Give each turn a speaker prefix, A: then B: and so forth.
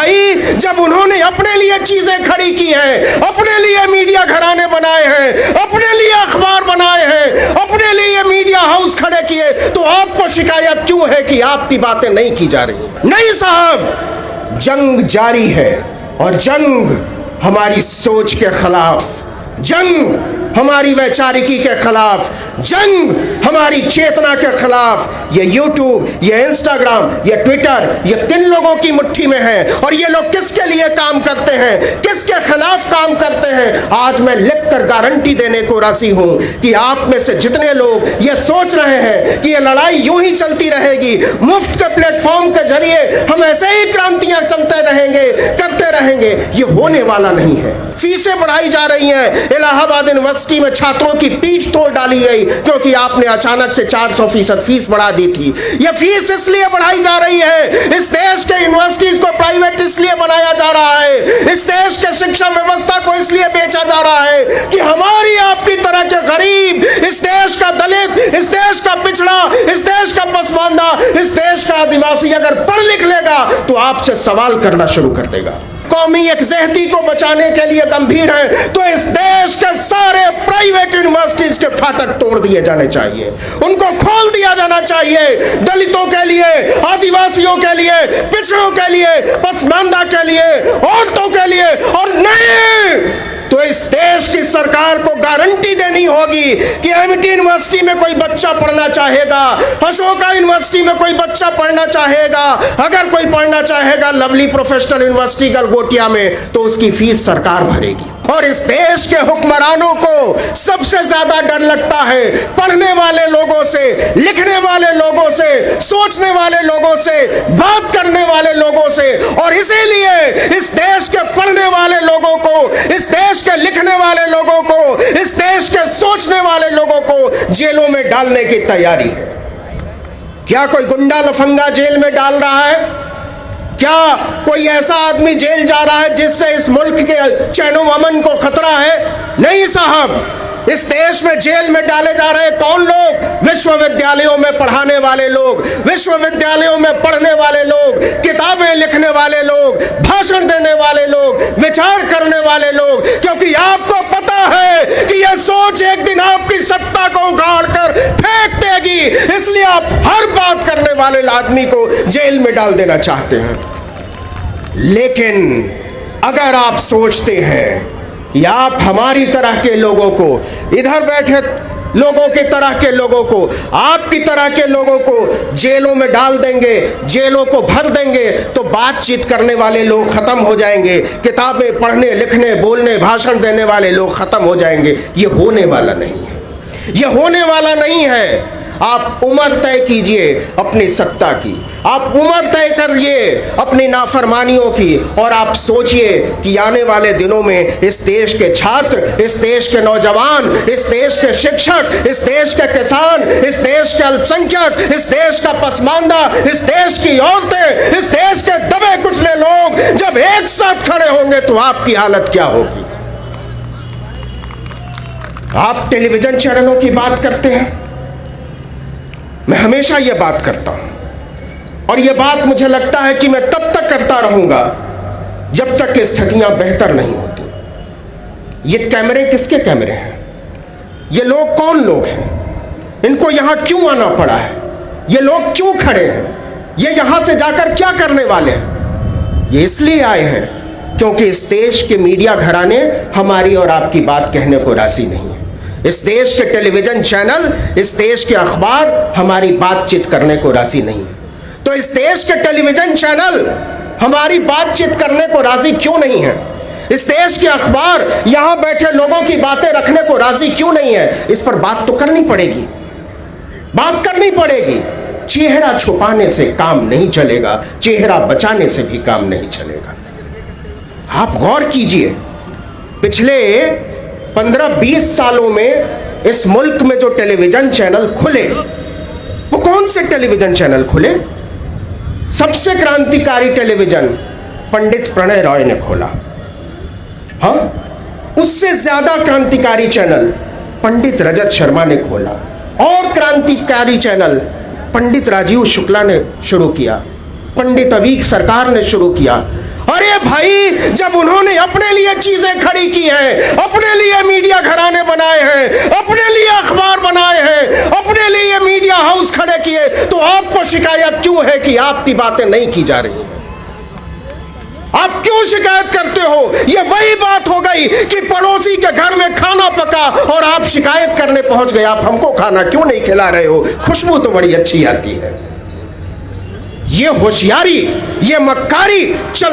A: भाई जब उन्होंने अपने लिए चीजें खड़ी की हैं, अपने लिए मीडिया घराने बनाए हैं, अपने लिए अखबार बनाए हैं, अपने लिए मीडिया हाउस खड़े किए, तो आपको शिकायत क्यों है कि आपकी बातें नहीं की जा रही? नहीं साहब, जंग जारी है, और जंग हमारी सोच के खिलाफ, जंग हमारी वैचारिकी के खिलाफ, जंग हमारी चेतना के खिलाफ। ये यूट्यूब, ये इंस्टाग्राम, ये ट्विटर, ये किन लोगों की मुट्ठी में है, और ये लोग किसके लिए काम करते हैं, किसके खिलाफ काम करते हैं? आज मैं लिखकर गारंटी देने को राजी हूं कि आप में से जितने लोग ये सोच रहे हैं कि ये लड़ाई यूं ही चलती रहेगी, मुफ्त के प्लेटफॉर्म के जरिए हम ऐसे ही क्रांतियां चलते रहेंगे, करते रहेंगे, ये होने वाला नहीं है। फीसें बढ़ाई जा रही हैं। इलाहाबाद यूनिवर्सिटी में छात्रों की पीठ तोड़ डाली गई क्योंकि आपने अचानक से 400% फीस बढ़ा दी थी। यह फीस इसलिए बढ़ाई जा रही है, इस देश के यूनिवर्सिटीज को प्राइवेट इसलिए बनाया जा रहा है, इस देश के शिक्षा व्यवस्था को इसलिए बेचा जा रहा है कि हमारी आपकी तरह के गरीब, इस देश का दलित, इस देश का पिछड़ा, इस देश का पसमानदा, इस देश का आदिवासी अगर पढ़ लिख लेगा तो आपसे सवाल करना शुरू कर देगा। कौमी यकजहती को बचाने के लिए गंभीर है तो इस देश के सारे प्राइवेट यूनिवर्सिटीज के फाटक तोड़ दिए जाने चाहिए, उनको खोल दिया जाना चाहिए, दलितों के लिए, आदिवासियों के लिए, पिछड़ों के लिए, पसमानदा के लिए, औरतों के लिए। और नहीं तो इस देश की सरकार को गारंटी देनी होगी कि एमआईटी यूनिवर्सिटी में कोई बच्चा पढ़ना चाहेगा, अशोका यूनिवर्सिटी में कोई बच्चा पढ़ना चाहेगा, अगर कोई पढ़ना चाहेगा लवली प्रोफेशनल यूनिवर्सिटी गलगोटिया में, तो उसकी फीस सरकार भरेगी। और इस देश के हुक्मरानों को सबसे ज्यादा डर लगता है पढ़ने वाले लोगों से, लिखने वाले लोगों से, सोचने वाले लोगों से, बात करने वाले लोगों से। और इसीलिए इस देश के पढ़ने वाले लोगों को, इस देश के लिखने वाले लोगों को, इस देश के सोचने वाले लोगों को जेलों में डालने की तैयारी है। क्या कोई गुंडा लफंगा जेल में डाल रहा है? क्या कोई ऐसा आदमी जेल जा रहा है जिससे इस मुल्क के चैनो अमन को खतरा है? नहीं साहब, इस देश में जेल में डाले जा रहे कौन लोग? विश्वविद्यालयों में पढ़ाने वाले लोग, विश्वविद्यालयों में पढ़ने वाले लोग, किताबें लिखने वाले लोग, भाषण देने वाले लोग, विचार करने वाले लोग। क्योंकि आपको पता है कि यह सोच एक दिन आपकी सत्ता को उखाड़ कर फेंक देगी, इसलिए आप हर बात करने वाले आदमी को जेल में डाल देना चाहते हैं। लेकिन अगर आप सोचते हैं कि आप हमारी तरह के लोगों को, इधर बैठे लोगों की तरह के लोगों को, आपकी तरह के लोगों को जेलों में डाल देंगे, जेलों को भर देंगे, तो बातचीत करने वाले लोग खत्म हो जाएंगे, किताबें पढ़ने, लिखने, बोलने, भाषण देने वाले लोग खत्म हो जाएंगे। ये होने वाला नहीं है, ये होने वाला नहीं है। आप उम्र तय कीजिए अपनी सत्ता की, आप उम्र तय करिए अपनी नाफरमानियों की, और आप सोचिए कि आने वाले दिनों में इस देश के छात्र, इस देश के नौजवान, इस देश के शिक्षक, इस देश के किसान, इस देश के अल्पसंख्यक, इस देश का पसमानदा, इस देश की औरतें, इस देश के दबे कुचले लोग जब एक साथ खड़े होंगे तो आपकी हालत क्या होगी? आप टेलीविजन चैनलों की बात करते हैं, मैं हमेशा यह बात करता हूं, और यह बात मुझे लगता है कि मैं तब तक करता रहूंगा जब तक कि स्थितियां बेहतर नहीं होती। ये कैमरे किसके कैमरे हैं? ये लोग कौन लोग हैं? इनको यहां क्यों आना पड़ा है? ये लोग क्यों खड़े हैं? ये यहां से जाकर क्या करने वाले हैं? ये इसलिए आए हैं क्योंकि इस देश के मीडिया घराने हमारी और आपकी बात कहने को राजी नहीं है। इस देश के टेलीविजन चैनल, इस देश के अखबार हमारी बातचीत करने को राजी नहीं है। तो इस देश के टेलीविजन चैनल हमारी बातचीत करने को राजी क्यों नहीं है? इस देश के अखबार यहां बैठे लोगों की बातें रखने को राजी क्यों नहीं है? इस पर बात तो करनी पड़ेगी, बात करनी पड़ेगी। चेहरा छुपाने से काम नहीं चलेगा, चेहरा बचाने से भी काम नहीं चलेगा। आप गौर कीजिए, पिछले 15-20 सालों में इस मुल्क में जो टेलीविजन चैनल खुले, वो कौन से टेलीविजन चैनल खुले? सबसे क्रांतिकारी टेलीविजन पंडित प्रणय रॉय ने खोला। हाँ, उससे ज्यादा क्रांतिकारी चैनल पंडित रजत शर्मा ने खोला, और क्रांतिकारी चैनल पंडित राजीव शुक्ला ने शुरू किया, पंडित अवीक सरकार ने शुरू किया, अरे भाई, जब उन्होंने अपने लिए चीजें खड़ी की हैं, अपने लिए मीडिया घराने बनाए हैं, अपने लिए अखबार बनाए हैं, अपने लिए मीडिया हाउस खड़े किए, तो आपको शिकायत क्यों है कि आपकी बातें नहीं की जा रही हैं? आप क्यों शिकायत करते हो? ये वही बात हो गई कि पड़ोसी के घर में खाना पका और आप शिकायत करने पहुंच गए, आप हमको खाना क्यों नहीं खिला रहे हो? खुशबू तो बड़ी अच्छी आती है। ये होशियारी, ये मक्कारी चल